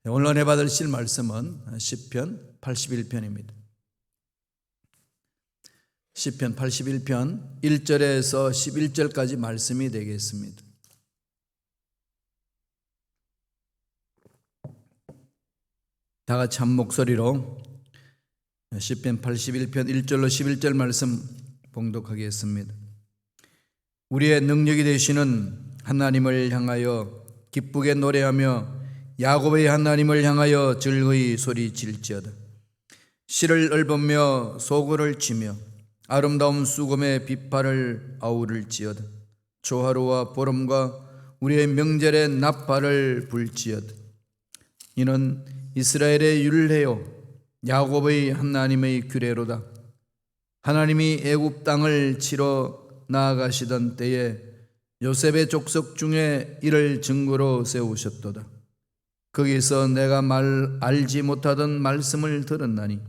오늘 은혜 받으실 말씀은 시편 81편입니다. 시편 81편 1절에서 11절까지 말씀이 되겠습니다. 다 같이 한 목소리로 시편 81편 1절로 11절 말씀 봉독하겠습니다. 우리의 능력이 되시는 하나님을 향하여 기쁘게 노래하며 야곱의 하나님을 향하여 즐거이 소리질지어다. 실을 읊으며 소고를 치며 아름다운 수금의 비파를 아우를지어다. 초하루와 보름과 우리의 명절의 나팔을 불지어다. 이는 이스라엘의 율례요 야곱의 하나님의 규례로다. 하나님이 애굽 땅을 치러 나아가시던 때에 요셉의 족속 중에 이를 증거로 세우셨도다. 거기서 내가 알지 못하던 말씀을 들었나니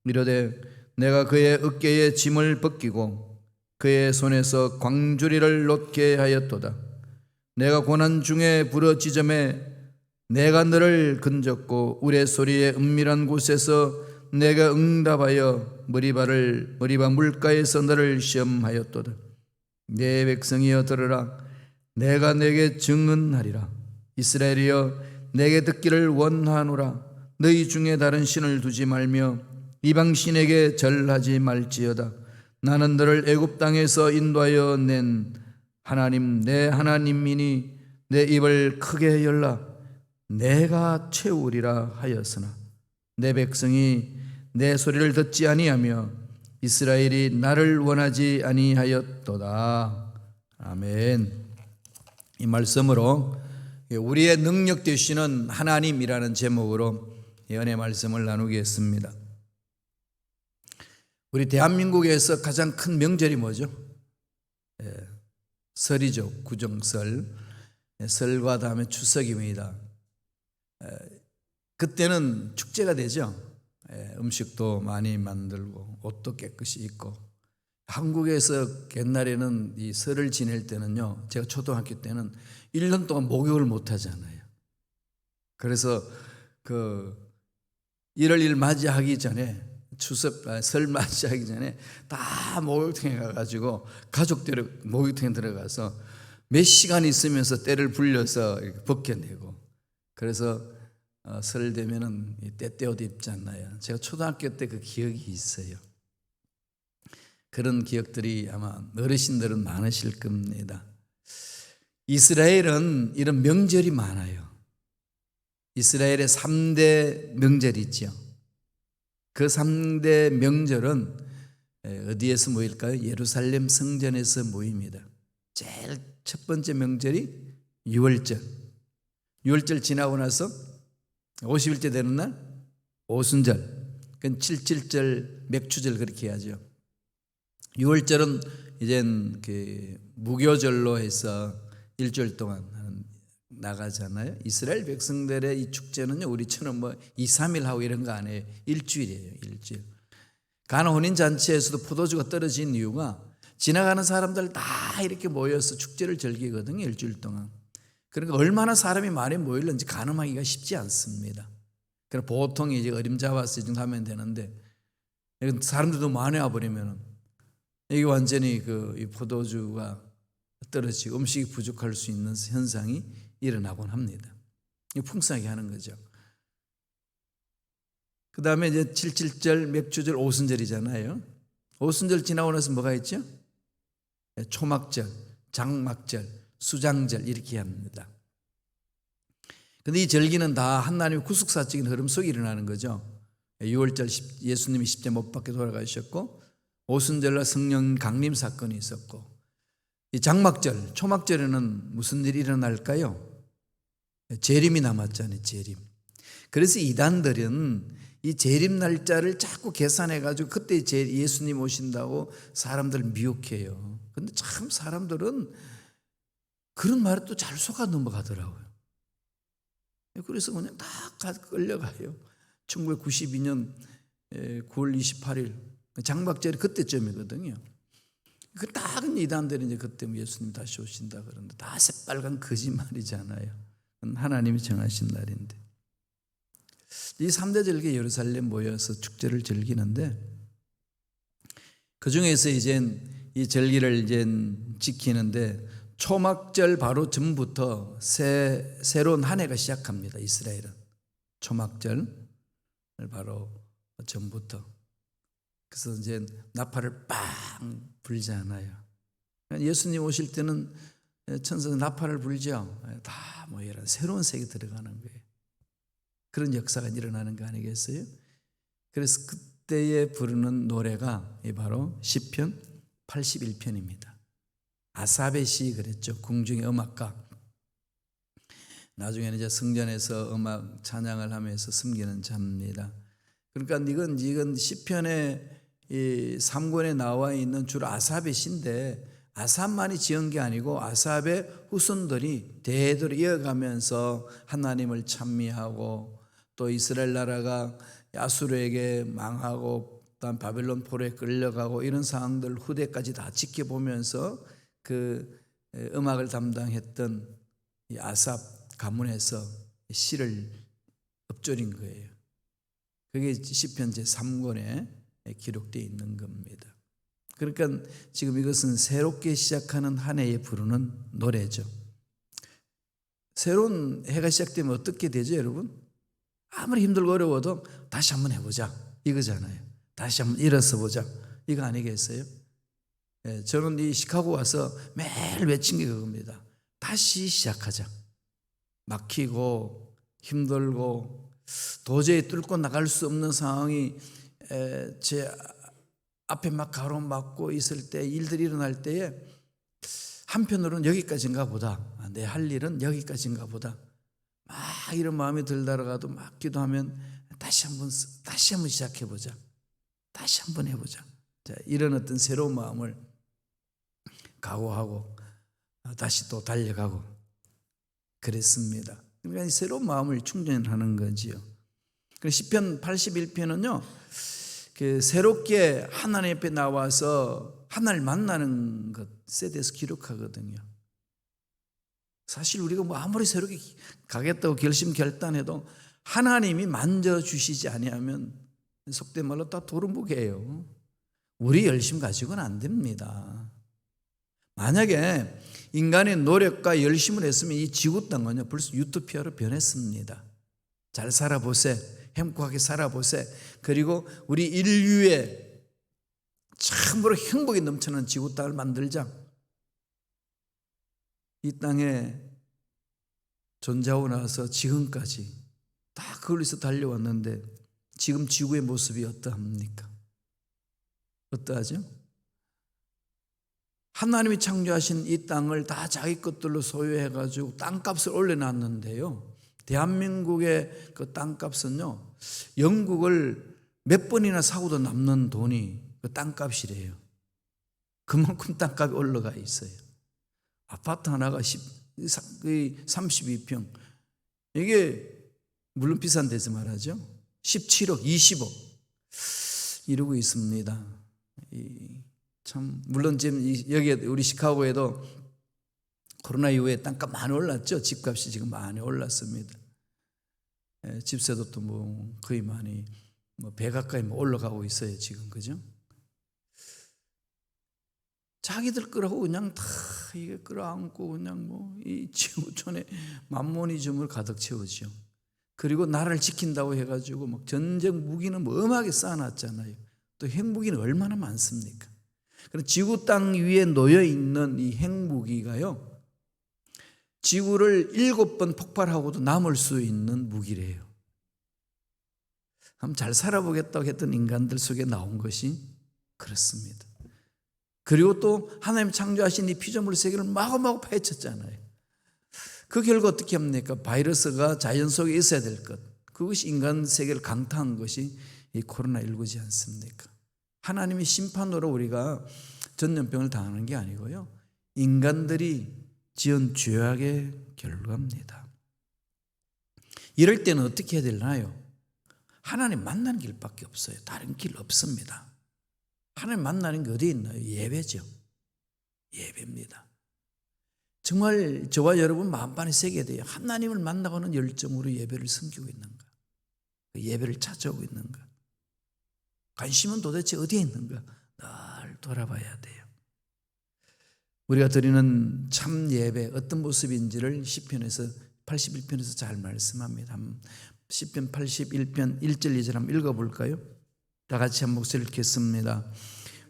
이르되 내가 그의 어깨에 짐을 벗기고 그의 손에서 광주리를 놓게 하였도다. 내가 고난 중에 부르짖음에 내가 너를 건졌고 우레소리의 은밀한 곳에서 내가 응답하여 머리바 물가에서 너를 시험하였도다. 내 백성이여 들으라. 내가 내게 증언하리라. 이스라엘이여 내게 듣기를 원하노라. 너희 중에 다른 신을 두지 말며 이방 신에게 절하지 말지어다. 나는 너를 애굽 땅에서 인도하여 낸 하나님 내 하나님이니 내 입을 크게 열라 내가 채우리라 하였으나 내 백성이 내 소리를 듣지 아니하며 이스라엘이 나를 원하지 아니하였도다. 아멘. 이 말씀으로 우리의 능력 되시는 하나님이라는 제목으로 은혜 말씀을 나누겠습니다. 우리 대한민국에서 가장 큰 명절이 뭐죠? 설이죠. 구정설. 설과 다음에 추석입니다. 그때는 축제가 되죠. 음식도 많이 만들고 옷도 깨끗이 입고. 한국에서 옛날에는 이 설을 지낼 때는요, 제가 초등학교 때는 1년 동안 목욕을 못 하잖아요. 그래서 1월 1일 맞이하기 전에 설 맞이하기 전에 다 목욕탕에 가가지고 가족들 목욕탕에 들어가서 몇 시간 있으면서 때를 불려서 이렇게 벗겨내고, 그래서 설 되면은 때때옷 입지 않나요? 제가 초등학교 때 그 기억이 있어요. 그런 기억들이 아마 어르신들은 많으실 겁니다. 이스라엘은 이런 명절이 많아요. 이스라엘의 3대 명절이 있죠. 그 3대 명절은 어디에서 모일까요? 예루살렘 성전에서 모입니다. 제일 첫 번째 명절이 유월절. 유월절 지나고 나서 50일째 되는 날 오순절. 그건 77절 맥추절 그렇게 해야죠. 유월절은 이젠 무교절로 해서 일주일 동안 나가잖아요. 이스라엘 백성들의 이 축제는요, 우리처럼 2, 3일 하고 이런 거 아니에요. 일주일이에요. 일주일. 가나 혼인잔치에서도 포도주가 떨어진 이유가 지나가는 사람들 다 이렇게 모여서 축제를 즐기거든요. 일주일 동안. 그러니까 얼마나 사람이 많이 모일는지 가늠하기가 쉽지 않습니다. 그래서 보통 이제 어림잡아서 이 정도 하면 되는데, 사람들도 많이 와버리면 이게 완전히 이 포도주가 떨어지고 음식이 부족할 수 있는 현상이 일어나곤 합니다. 풍성하게 하는 거죠. 그 다음에 이제 77절, 맥주절, 오순절이잖아요. 오순절 지나고 나서 뭐가 있죠? 초막절, 장막절, 수장절 이렇게 합니다. 그런데 이 절기는 다 하나님의 구속사적인 흐름 속에 일어나는 거죠. 6월절 예수님이 십자가에 못 박혀 돌아가셨고, 오순절날 성령 강림 사건이 있었고, 이 장막절, 초막절에는 무슨 일이 일어날까요? 재림이 남았잖아요. 재림. 그래서 이단들은 이 재림 날짜를 자꾸 계산해가지고 그때 예수님 오신다고 사람들 미혹해요. 근데 참 사람들은 그런 말에 또 잘 속아 넘어가더라고요. 그래서 그냥 다 끌려가요. 1992년 9월 28일 장막절이 그때쯤이거든요. 그 딱 이단들이 이제 그때 예수님 다시 오신다 그러는데 다 새빨간 거짓말이잖아요. 하나님이 정하신 날인데. 이 3대 절기 예루살렘 모여서 축제를 즐기는데 그 중에서 이제 이 절기를 이제 지키는데 초막절 바로 전부터 새로운 한 해가 시작합니다. 이스라엘은 초막절 바로 전부터. 그래서 이제 나팔을 빵 불잖아요. 예수님 오실 때는 천사가 나팔을 불죠. 다 모여라. 새로운 세계 들어가는 거예요. 그런 역사가 일어나는 거 아니겠어요? 그래서 그때에 부르는 노래가 바로 시편 81편입니다. 아삽의 시 그랬죠. 궁중의 음악가. 나중에는 이제 성전에서 음악 찬양을 하면서 섬기는 자입니다. 그러니까 이건 시편의 이 3권에 나와 있는 주로 아삽의 시인데 아삽만이 지은 게 아니고 아삽의 후손들이 대대로 이어가면서 하나님을 찬미하고 또 이스라엘 나라가 아수르에게 망하고 또한 바벨론 포로에 끌려가고 이런 상황들 후대까지 다 지켜보면서 그 음악을 담당했던 이 아삽 가문에서 시를 읊조린 거예요. 그게 시편 제3권에 기록되어 있는 겁니다. 그러니까 지금 이것은 새롭게 시작하는 한 해에 부르는 노래죠. 새로운 해가 시작되면 어떻게 되죠, 여러분? 아무리 힘들고 어려워도 다시 한번 해보자 이거잖아요. 다시 한번 일어서 보자 이거 아니겠어요? 저는 이 시카고 와서 매일 외친 게 그겁니다. 다시 시작하자. 막히고 힘들고 도저히 뚫고 나갈 수 없는 상황이 제 앞에 막 가로막고 있을 때 일들이 일어날 때에 한편으로는 여기까지인가 보다. 내 할 일은 여기까지인가 보다. 막 이런 마음이 들다가도 막 기도하면 다시 한번 시작해보자. 다시 한번 해보자. 자, 이런 어떤 새로운 마음을 각오하고 다시 또 달려가고 그랬습니다. 그러니까 새로운 마음을 충전하는 거지요. 시편 81편은요, 그 새롭게 하나님 앞에 나와서 하나님을 만나는 것에 대해서 기록하거든요. 사실 우리가 뭐 아무리 새롭게 가겠다고 결단해도 하나님이 만져주시지 아니하면 속된 말로 다 도루묵이에요. 우리 열심 가지고는 안 됩니다. 만약에 인간의 노력과 열심을 했으면 이 지구 땅은요 벌써 유토피아로 변했습니다. 잘 살아보세. 행복하게 살아보세. 그리고 우리 인류의 참으로 행복이 넘치는 지구 땅을 만들자. 이 땅에 존재하고 나서 지금까지 다 그걸 위해서 달려왔는데 지금 지구의 모습이 어떠합니까? 어떠하죠? 하나님이 창조하신 이 땅을 다 자기 것들로 소유해가지고 땅값을 올려놨는데요. 대한민국의 그 땅값은요, 영국을 몇 번이나 사고도 남는 돈이 그 땅값이래요. 그만큼 땅값이 올라가 있어요. 아파트 하나가 32평. 이게 물론 비싼 데서 말하죠. 17억, 20억 이러고 있습니다. 참 물론 지금 여기 우리 시카고에도 코로나 이후에 땅값 많이 올랐죠. 집값이 지금 많이 올랐습니다. 집세도 또 뭐 거의 많이 배 가까이 올라가고 있어요 지금. 그죠? 자기들 거라고 그냥 다 이게 끌어안고 그냥 이 지구촌에 만모니즘을 가득 채우죠. 그리고 나라를 지킨다고 해가지고 막 전쟁 무기는 음하게 쌓아놨잖아요. 또 핵무기는 얼마나 많습니까? 그럼 지구 땅 위에 놓여 있는 이 핵무기가요, 지구를 7번 폭발하고도 남을 수 있는 무기래요. 한번 잘 살아보겠다고 했던 인간들 속에 나온 것이 그렇습니다. 그리고 또 하나님 창조하신 이 피조물 세계를 마구마구 파헤쳤잖아요. 그 결과 어떻게 합니까? 바이러스가 자연 속에 있어야 될 것, 그것이 인간 세계를 강타한 것이 이 코로나19지 않습니까? 하나님의 심판으로 우리가 전염병을 당하는 게 아니고요, 인간들이 지은 죄악의 결과입니다. 이럴 때는 어떻게 해야 되나요? 하나님 만나는 길밖에 없어요. 다른 길 없습니다. 하나님 만나는 게 어디에 있나요? 예배죠. 예배입니다. 정말 저와 여러분 마음판에 새겨야 돼요. 하나님을 만나고는 열정으로 예배를 섬기고 있는가. 그 예배를 찾아오고 있는가? 관심은 도대체 어디에 있는가? 늘 돌아봐야 돼요. 우리가 드리는 참 예배 어떤 모습인지를 시편에서 81편에서 잘 말씀합니다. 시편 81편 1절 2절 한번 읽어볼까요? 다 같이 한 목소리를 읽겠습니다.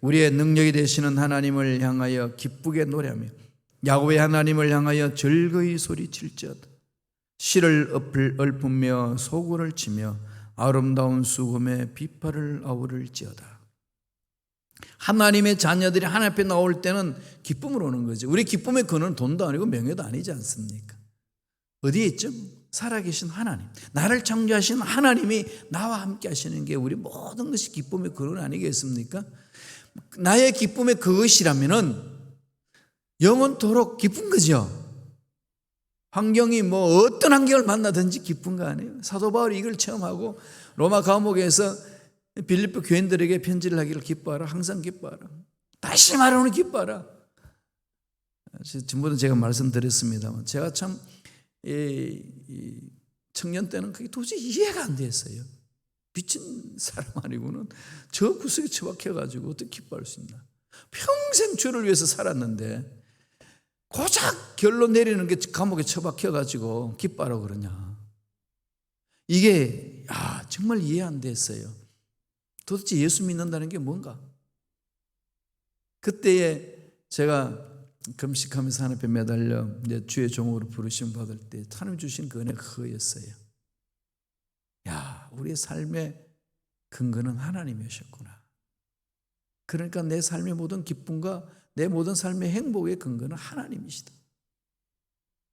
우리의 능력이 되시는 하나님을 향하여 기쁘게 노래하며 야곱의 하나님을 향하여 즐거이 소리칠지어다. 실을 읊으며 소고를 치며 아름다운 수금에 비파를 아우를지어다. 하나님의 자녀들이 하나님 앞에 나올 때는 기쁨으로 오는 거죠. 우리 기쁨의 근원은 돈도 아니고 명예도 아니지 않습니까? 어디에 있죠? 살아계신 하나님, 나를 창조하신 하나님이 나와 함께 하시는 게 우리 모든 것이 기쁨의 근원 아니겠습니까? 나의 기쁨의 그것이라면은 영원토록 기쁜 거죠. 환경이 뭐 어떤 환경을 만나든지 기쁜 거 아니에요. 사도 바울이 이걸 처음하고 로마 감옥에서 빌립보 교인들에게 편지를 하기를 기뻐하라. 항상 기뻐하라. 다시 말하는 기뻐하라. 전부터 제가 말씀드렸습니다만 제가 참 청년 때는 그게 도저히 이해가 안 됐어요. 미친 사람 아니고는 저 구석에 처박혀가지고 어떻게 기뻐할 수 있나. 평생 주를 위해서 살았는데 고작 결론 내리는 게 감옥에 처박혀가지고 기뻐하라고 그러냐. 이게 정말 이해 안 됐어요. 도대체 예수 믿는다는 게 뭔가. 그때에 제가 금식하면서 하나님 앞에 매달려 이제 주의 종으로 부르심 받을 때 하나님 주신 그 은혜가 그거였어요. 우리의 삶의 근거는 하나님이셨구나. 그러니까 내 삶의 모든 기쁨과 내 모든 삶의 행복의 근거는 하나님이시다.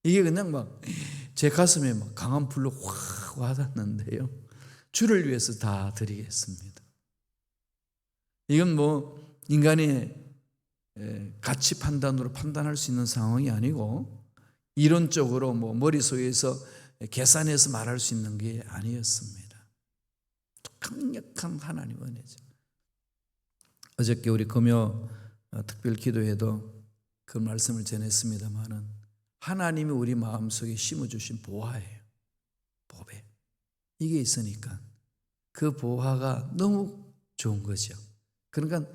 이게 그냥 막 제 가슴에 막 강한 불로 확 와닿는데요. 주를 위해서 다 드리겠습니다. 이건 뭐 인간의 가치 판단으로 판단할 수 있는 상황이 아니고 이론적으로 뭐 머릿속에서 계산해서 말할 수 있는 게 아니었습니다. 강력한 하나님 은혜죠. 어저께 우리 금요 특별 기도회도 그 말씀을 전했습니다마는 하나님이 우리 마음속에 심어주신 보화예요. 보배. 이게 있으니까 그 보화가 너무 좋은 거죠. 그러니까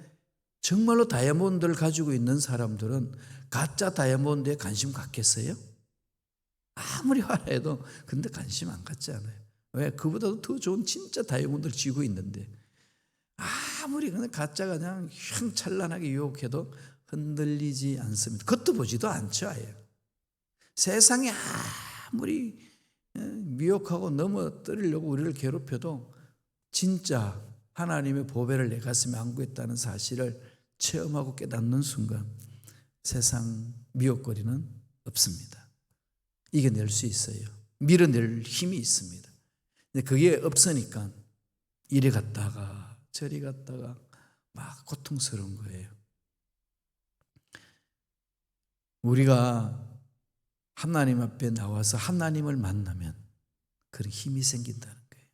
정말로 다이아몬드를 가지고 있는 사람들은 가짜 다이아몬드에 관심 갖겠어요? 아무리 화려해도 근데 관심 안 갖지 않아요. 왜? 그보다도 더 좋은 진짜 다이아몬드를 쥐고 있는데 아무리 그냥 가짜가 그냥 휘황찬란하게 유혹해도 흔들리지 않습니다. 그것도 보지도 않죠. 아예. 세상에 아무리 미혹하고 넘어뜨리려고 우리를 괴롭혀도 진짜 하나님의 보배를 내 가슴에 안고 있다는 사실을 체험하고 깨닫는 순간 세상 미혹거리는 없습니다. 이겨낼 수 있어요. 밀어낼 힘이 있습니다. 근데 그게 없으니까 이리 갔다가 저리 갔다가 막 고통스러운 거예요. 우리가 하나님 앞에 나와서 하나님을 만나면 그런 힘이 생긴다는 거예요.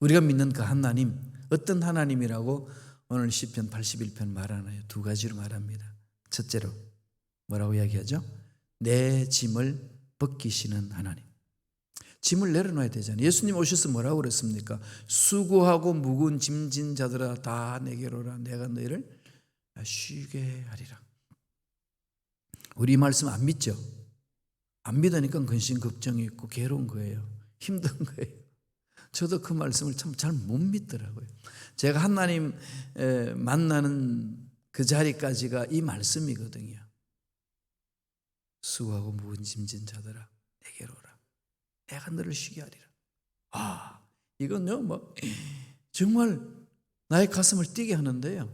우리가 믿는 그 하나님, 어떤 하나님이라고 오늘 시편 81편 말하나요? 두 가지로 말합니다. 첫째로 뭐라고 이야기하죠? 내 짐을 벗기시는 하나님. 짐을 내려놔야 되잖아요. 예수님 오셔서 뭐라고 그랬습니까? 수고하고 무거운 짐진 자들아 다 내게로 오라. 내가 너희를 쉬게 하리라. 우리 이 말씀 안 믿죠? 안 믿으니까 근심 걱정이 있고 괴로운 거예요. 힘든 거예요. 저도 그 말씀을 참 잘 못 믿더라고요. 제가 하나님 만나는 그 자리까지가 이 말씀이거든요. 수고하고 무거운 짐진 자들아 내게로 오라. 내가 너를 쉬게 하리라. 이건요 뭐 정말 나의 가슴을 뛰게 하는데요.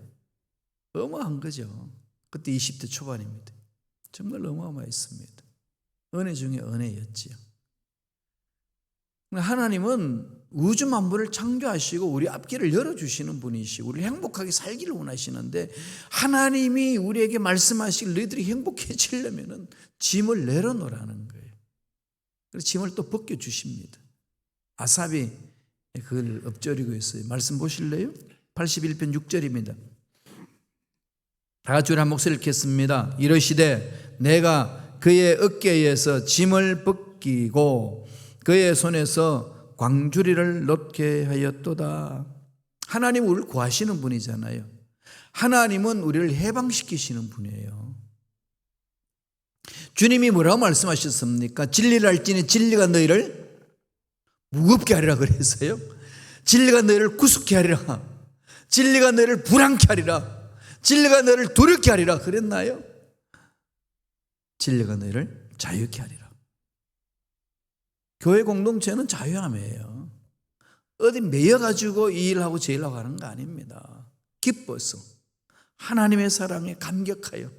어마어마한 거죠. 그때 20대 초반입니다. 정말 어마어마했습니다. 은혜 중에 은혜였지요. 하나님은 우주 만물을 창조하시고 우리 앞길을 열어주시는 분이시고 우리를 행복하게 살기를 원하시는데 하나님이 우리에게 말씀하시길 너희들이 행복해지려면 짐을 내려놓으라는 거예요. 그래서 짐을 또 벗겨주십니다. 아삽이 그걸 읊조리고 있어요. 말씀 보실래요? 81편 6절입니다. 다 같이 우리 한 목소리 읽겠습니다. 이러시되 내가 그의 어깨에서 짐을 벗기고 그의 손에서 광주리를 놓게 하였도다. 하나님은 우리를 구하시는 분이잖아요. 하나님은 우리를 해방시키시는 분이에요. 주님이 뭐라고 말씀하셨습니까? 진리를 알지니 진리가 너희를 무겁게 하리라 그랬어요. 진리가 너희를 구속케 하리라. 진리가 너희를 불안케 하리라. 진리가 너희를 두렵게 하리라 그랬나요? 진리가 너희를 자유케 하리라. 교회 공동체는 자유함이에요. 어디 매여가지고 이 일하고 저 일하고 하는 거 아닙니다. 기뻐서 하나님의 사랑에 감격하여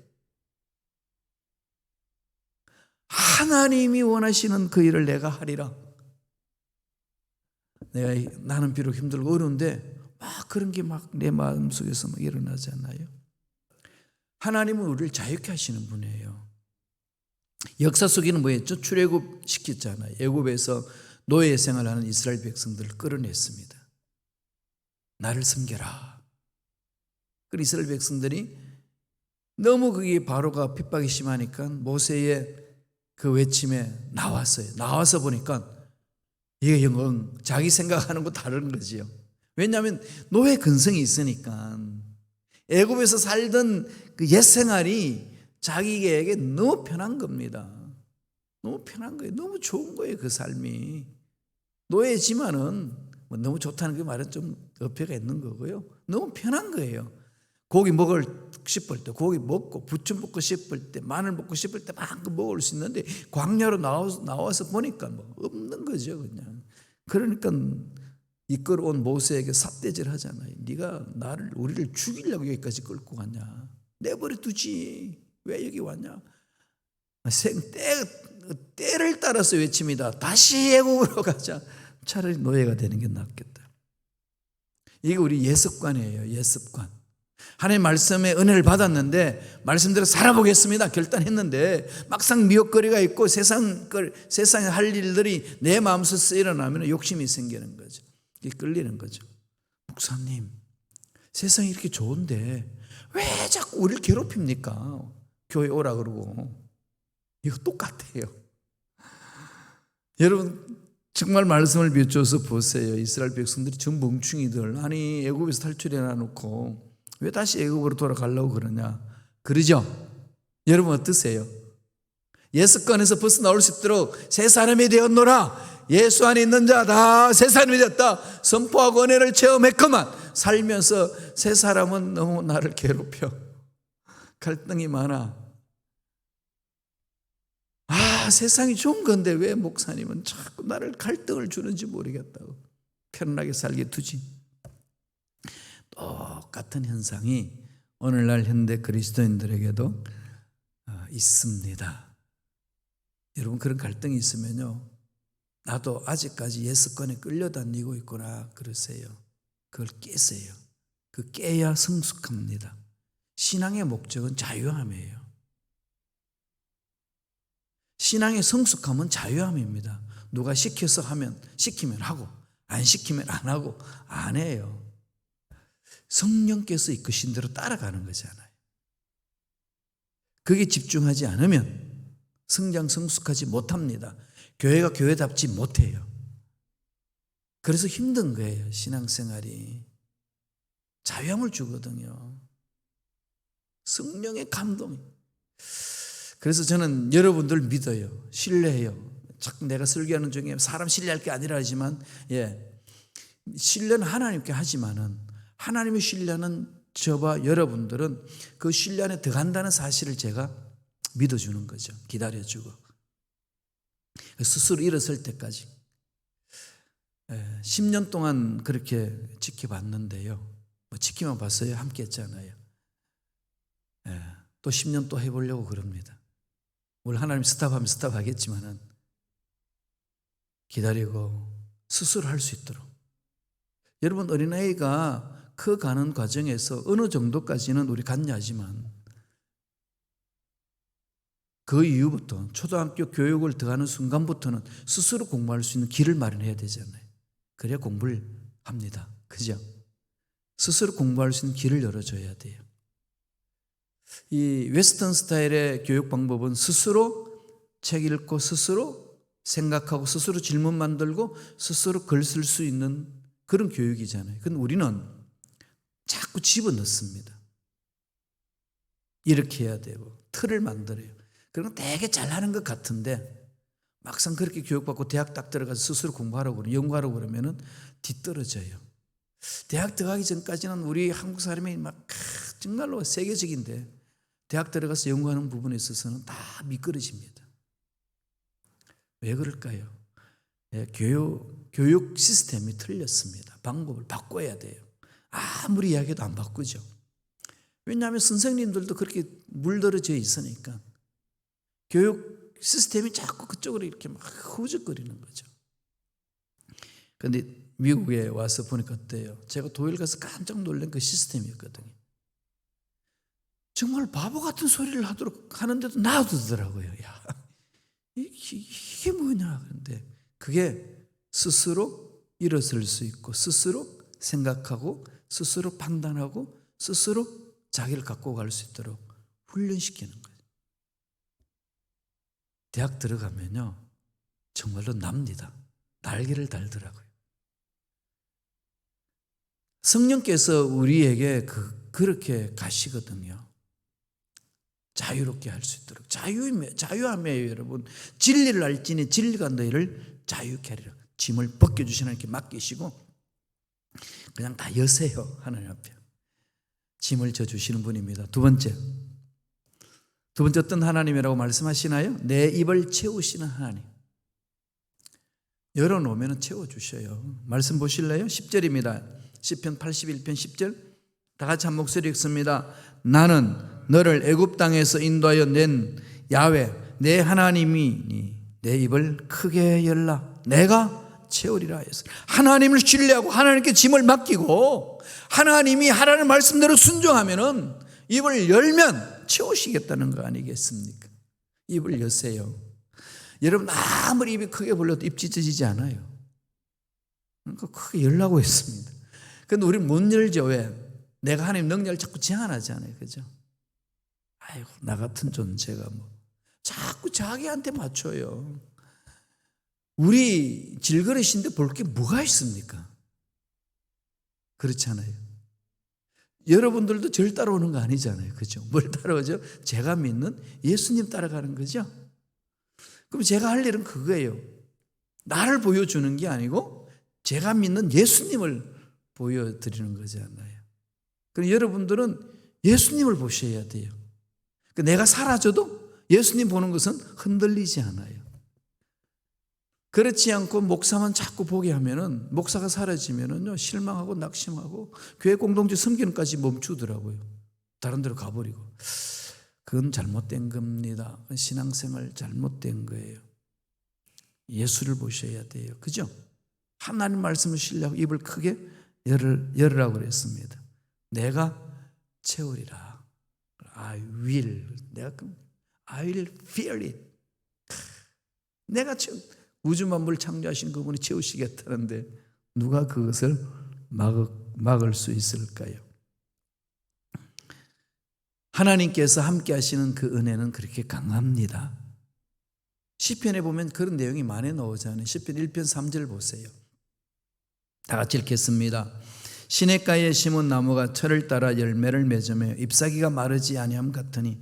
하나님이 원하시는 그 일을 내가 하리라. 나는 비록 힘들고 어려운데 막 그런 게 막 내 마음속에서 막 일어나지 않나요? 하나님은 우리를 자유케 하시는 분이에요. 역사 속에는 뭐였죠? 출애굽 시켰잖아요. 애굽에서 노예 생활하는 이스라엘 백성들을 끌어냈습니다. 나를 섬겨라. 그 이스라엘 백성들이 너무 그게 바로가 핍박이 심하니까 모세의 그 외침에 나왔어요. 나와서 보니까 이게 영 자기 생각하는 거 다른 거지요. 왜냐하면 노예 근성이 있으니까 애굽에서 살던 그 옛 생활이 자기에게 너무 편한 겁니다. 너무 편한 거예요. 너무 좋은 거예요. 그 삶이. 노예지만은 뭐 너무 좋다는 그 말은 좀 어폐가 있는 거고요. 너무 편한 거예요. 고기 먹을 싶을 때 고기 먹고 부추 먹고 싶을 때 마늘 먹고 싶을 때 마음껏 먹을 수 있는데 광야로 나와서 보니까 뭐 없는 거죠. 그냥. 그러니까 이끌어온 모세에게 삿대질 하잖아요. 네가 우리를 죽이려고 여기까지 끌고 왔냐. 내버려 두지. 왜 여기 왔냐. 때를 따라서 외칩니다. 다시 애국으로 가자. 차라리 노예가 되는 게 낫겠다. 이게 우리 예습관이에요. 예습관. 하나님 말씀에 은혜를 받았는데 말씀대로 살아보겠습니다 결단했는데 막상 미혹거리가 있고 세상에 할 일들이 내 마음속에서 일어나면 욕심이 생기는 거죠. 이게 끌리는 거죠. 목사님, 세상이 이렇게 좋은데 왜 자꾸 우리를 괴롭힙니까? 교회 오라 그러고. 이거 똑같아요. 여러분 정말 말씀을 비춰서 보세요. 이스라엘 백성들이 전 멍충이들. 아니 애굽에서 탈출해 놔놓고 왜 다시 애굽으로 돌아가려고 그러냐. 그러죠? 여러분 어떠세요? 예수권에서 벗어나올 수 있도록 새 사람이 되었노라. 예수 안에 있는 자 다 새 사람이 되었다. 선포하고 은혜를 체험했건만 살면서 새 사람은 너무 나를 괴롭혀. 갈등이 많아. 세상이 좋은 건데 왜 목사님은 자꾸 나를 갈등을 주는지 모르겠다고. 편안하게 살게 두지. 똑같은 현상이 오늘날 현대 그리스도인들에게도 있습니다. 여러분 그런 갈등이 있으면요, 나도 아직까지 예수권에 끌려다니고 있구나 그러세요. 그걸 깨세요. 그 깨야 성숙합니다. 신앙의 목적은 자유함이에요. 신앙의 성숙함은 자유함입니다. 누가 시켜서 시키면 하고 안 시키면 안 하고 안 해요. 성령께서 이끄신 대로 따라가는 거잖아요. 그게 집중하지 않으면 성장 성숙하지 못합니다. 교회가 교회답지 못해요. 그래서 힘든 거예요. 신앙생활이. 자유함을 주거든요. 성령의 감동이. 그래서 저는 여러분들 믿어요. 신뢰해요. 자꾸 내가 설교하는 중에 사람 신뢰할 게 아니라 하지만, 신뢰는 하나님께 하지만은 하나님의 신뢰는 저와 여러분들은 그 신뢰 안에 들어간다는 사실을 제가 믿어주는 거죠. 기다려주고. 스스로 일어설 때까지. 10년 동안 그렇게 지켜봤는데요. 뭐 지키만 봤어요. 함께 했잖아요. 또 10년 또 해보려고 그럽니다. 물론 하나님 스탑하면 스탑하겠지만은 기다리고 스스로 할 수 있도록. 여러분 어린아이가 커가는 과정에서 어느 정도까지는 우리 관여하지만 그 이후부터 초등학교 교육을 들어가는 순간부터는 스스로 공부할 수 있는 길을 마련해야 되잖아요. 그래야 공부를 합니다. 그죠? 스스로 공부할 수 있는 길을 열어줘야 돼요. 이 웨스턴 스타일의 교육 방법은 스스로 책 읽고 스스로 생각하고 스스로 질문 만들고 스스로 글 쓸 수 있는 그런 교육이잖아요. 근데 우리는 자꾸 집어넣습니다. 이렇게 해야 되고 틀을 만들어요. 그리고 되게 잘하는 것 같은데 막상 그렇게 교육받고 대학 딱 들어가서 스스로 공부하라고 그러면, 연구하라고 그러면은 뒤떨어져요. 대학 들어가기 전까지는 우리 한국 사람이 막 정말로 세계적인데 대학 들어가서 연구하는 부분에 있어서는 다 미끄러집니다. 왜 그럴까요? 교육 시스템이 틀렸습니다. 방법을 바꿔야 돼요. 아무리 이야기해도 안 바꾸죠. 왜냐하면 선생님들도 그렇게 물들어져 있으니까 교육 시스템이 자꾸 그쪽으로 이렇게 막 후적거리는 거죠. 그런데 미국에 와서 보니까 어때요? 제가 독일 가서 깜짝 놀란 그 시스템이었거든요. 정말 바보 같은 소리를 하는데도 놔두더라고요. 야, 이게 뭐냐. 그런데 그게 스스로 일어설 수 있고 스스로 생각하고 스스로 판단하고 스스로 자기를 갖고 갈 수 있도록 훈련시키는 거예요. 대학 들어가면요 정말로 납니다. 날개를 달더라고요. 성령께서 우리에게 그렇게 가시거든요. 자유롭게 할 수 있도록. 자유함이에요, 여러분. 진리를 알지니 진리가 너희를 자유케 하리라. 짐을 벗겨주시는 이렇게 맡기시고 그냥 다 여세요, 하나님 앞에. 짐을 져주시는 분입니다. 두 번째 어떤 하나님이라고 말씀하시나요? 내 입을 채우시는 하나님. 열어놓으면 채워주셔요. 말씀 보실래요? 10절입니다. 시편 81편 10절. 다 같이 한 목소리 읽습니다. 나는 너를 애굽 땅에서 인도하여 낸 야훼 내 하나님이니 내 입을 크게 열라 내가 채우리라 해서 하나님을 신뢰하고 하나님께 짐을 맡기고 하나님이 하라는 말씀대로 순종하면은 입을 열면 채우시겠다는 거 아니겠습니까? 입을 여세요. 여러분 아무리 입이 크게 벌려도 입 찢어지지 않아요. 그러니까 크게 열라고 했습니다. 그런데 우리는 못 열죠. 왜? 내가 하나님 능력을 자꾸 제한하잖아요. 그죠? 아이고 나 같은 존재가 자꾸 자기한테 맞춰요. 우리 질그릇인데 볼 게 뭐가 있습니까? 그렇잖아요. 여러분들도 절 따라오는 거 아니잖아요. 그죠? 뭘 따라오죠? 제가 믿는 예수님 따라가는 거죠. 그럼 제가 할 일은 그거예요. 나를 보여주는 게 아니고 제가 믿는 예수님을 보여드리는 거잖아요. 그럼 여러분들은 예수님을 보셔야 돼요. 내가 사라져도 예수님 보는 것은 흔들리지 않아요. 그렇지 않고 목사만 자꾸 보게 하면은 목사가 사라지면은요 실망하고 낙심하고 교회 공동체 섬기는까지 멈추더라고요. 다른 데로 가버리고. 그건 잘못된 겁니다. 신앙생활 잘못된 거예요. 예수를 보셔야 돼요. 그죠? 하나님 말씀을 신뢰하고 입을 크게 열으라고 그랬습니다. 내가 채우리라. I will feel it. 내가 우주 만물 창조하신 그분이 채우시겠다는데 누가 그것을 막을 수 있을까요? 하나님께서 함께 하시는 그 은혜는 그렇게 강합니다. 시편에 보면 그런 내용이 많이 나오잖아요. 시편 1편 3절 보세요. 다 같이 읽겠습니다. 시냇가에 심은 나무가 철을 따라 열매를 맺으며 잎사귀가 마르지 아니함 같으니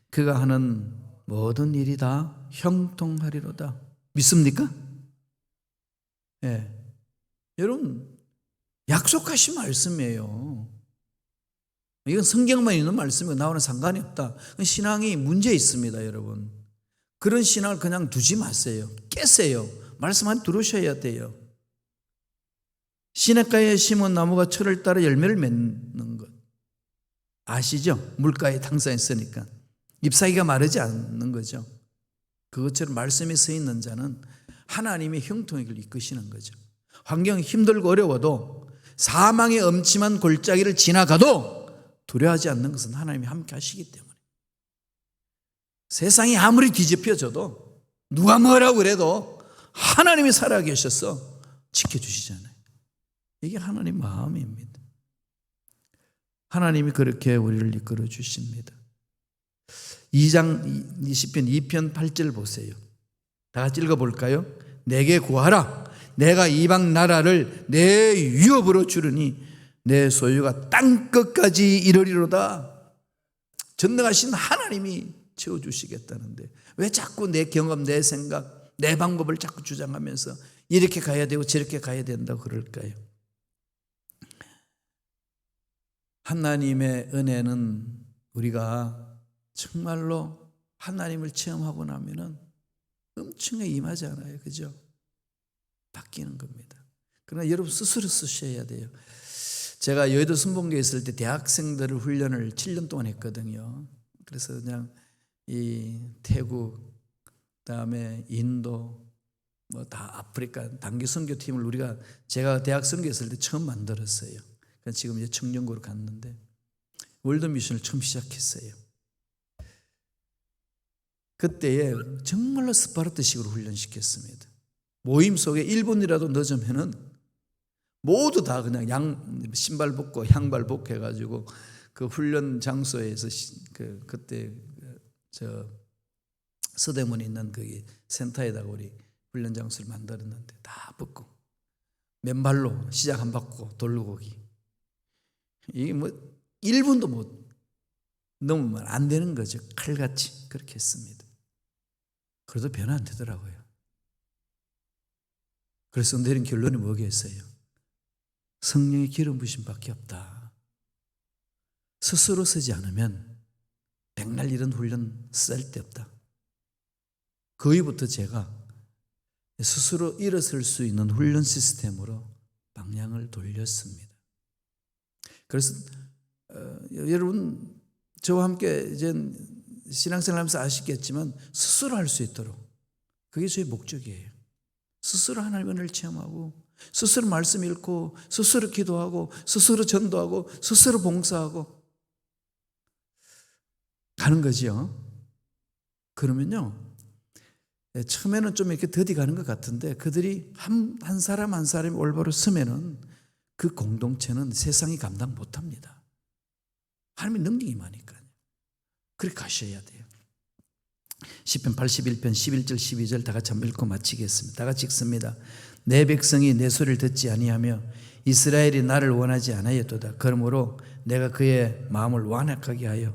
그가 하는 모든 일이 다 형통하리로다. 믿습니까? 예. 여러분 약속하신 말씀이에요. 이건 성경만 있는 말씀이고 나와는 상관이 없다. 신앙이 문제 있습니다, 여러분. 그런 신앙을 그냥 두지 마세요. 깨세요. 말씀 안 들으셔야 돼요. 시냇가에 심은 나무가 철을 따라 열매를 맺는 것 아시죠? 물가에 항상 있으니까 잎사귀가 마르지 않는 거죠. 그것처럼 말씀에 서 있는 자는 하나님의 형통을 이끄시는 거죠. 환경이 힘들고 어려워도 사망의 엄침한 골짜기를 지나가도 두려워하지 않는 것은 하나님이 함께 하시기 때문에 세상이 아무리 뒤집혀져도 누가 뭐라고 그래도 하나님이 살아계셔서 지켜주시잖아요. 이게 하나님 마음입니다. 하나님이 그렇게 우리를 이끌어 주십니다. 2장 20편 2편 8절 보세요. 다 같이 읽어볼까요? 내게 구하라. 내가 이방 나라를 내 유업으로 주르니 내 소유가 땅끝까지 이르리로다. 전능하신 하나님이 채워주시겠다는데 왜 자꾸 내 경험, 내 생각, 내 방법을 자꾸 주장하면서 이렇게 가야 되고 저렇게 가야 된다고 그럴까요? 하나님의 은혜는 우리가 정말로 하나님을 체험하고 나면은 엄청나게 임하지 않아요. 그죠? 바뀌는 겁니다. 그러나 여러분 스스로 쓰셔야 돼요. 제가 여의도 순복교에 있을 때 대학생들을 훈련을 7년 동안 했거든요. 그래서 그냥 이 태국, 그다음에 인도, 뭐 다 아프리카 단기 선교팀을 제가 대학 선교했을 때 처음 만들었어요. 지금 이제 청년고로 갔는데 월드 미션을 처음 시작했어요. 그때에 정말로 스파르타식으로 훈련시켰습니다. 모임 속에 1분이라도 늦으면은 모두 다 그냥 신발 벗고 양발 벗고 해가지고 그 훈련 장소에서 그때 저 서대문에 있는 그 센터에다가 우리 훈련 장소를 만들었는데 다 벗고 맨발로 시작 안 받고 돌고기. 이게 뭐 1분도 못 넘으면 안 되는 거죠. 칼같이 그렇게 했습니다. 그래도 변화 안 되더라고요. 그래서 내린 결론이 뭐겠어요? 성령의 기름 부심밖에 없다. 스스로 쓰지 않으면 백날 이런 훈련 쓸데없다. 그 이후부터 제가 스스로 일어설 수 있는 훈련 시스템으로 방향을 돌렸습니다. 그래서 여러분 저와 함께 이제 신앙생활하면서 아시겠지만 스스로 할 수 있도록 그게 저의 목적이에요. 스스로 하나님의 은혜를 체험하고 스스로 말씀 읽고 스스로 기도하고 스스로 전도하고 스스로 봉사하고 가는 거죠. 그러면요 처음에는 좀 이렇게 더디 가는 것 같은데 그들이 한 사람 한 사람이 올바로 서면은 그 공동체는 세상이 감당 못합니다. 하나님의 능력이 많으니까요. 그렇게 가셔야 돼요. 시편 81편 11절 12절 다 같이 한번 읽고 마치겠습니다. 다 같이 읽습니다. 내 백성이 내 소리를 듣지 아니하며 이스라엘이 나를 원하지 아니하였도다. 그러므로 내가 그의 마음을 완악하게 하여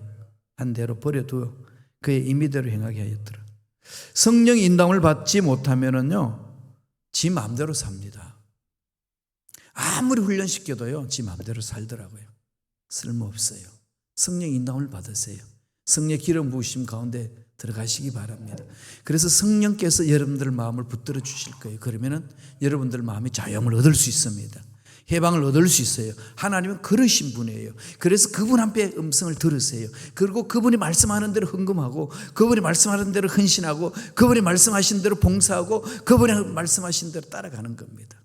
한 대로 버려두어 그의 임의대로 행하게 하였더라. 성령 인도함을 받지 못하면은요 지 마음대로 삽니다. 아무리 훈련시켜도요 지 마음대로 살더라고요. 쓸모없어요. 성령 인도함을 받으세요. 성령 기름 부으심 가운데 들어가시기 바랍니다. 그래서 성령께서 여러분들 마음을 붙들어 주실 거예요. 그러면은 여러분들 마음이 자유함을 얻을 수 있습니다. 해방을 얻을 수 있어요. 하나님은 그러신 분이에요. 그래서 그분 앞에 음성을 들으세요. 그리고 그분이 말씀하는 대로 헌금하고 그분이 말씀하는 대로 헌신하고 그분이 말씀하신 대로 봉사하고 그분이 말씀하신 대로 따라가는 겁니다.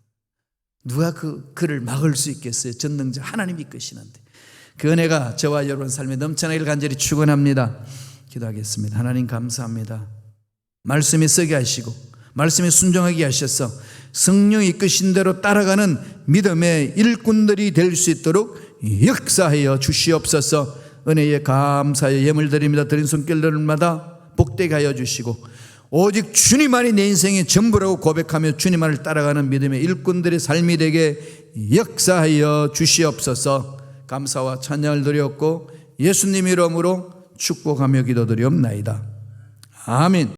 누가 그를 막을 수 있겠어요? 전능자 하나님이 이끄시는데 그 은혜가 저와 여러분 삶에 넘쳐나기를 간절히 축원합니다. 기도하겠습니다. 하나님 감사합니다. 말씀에 서게 하시고 말씀에 순종하게 하셔서 성령이 이끄신 대로 따라가는 믿음의 일꾼들이 될 수 있도록 역사하여 주시옵소서. 은혜에 감사의 예물 드립니다. 드린 손길들마다 복되게 하여 주시고 오직 주님만이 내 인생의 전부라고 고백하며 주님만을 따라가는 믿음의 일꾼들의 삶이 되게 역사하여 주시옵소서. 감사와 찬양을 드렸고 예수님 이름으로 축복하며 기도드리옵나이다. 아멘.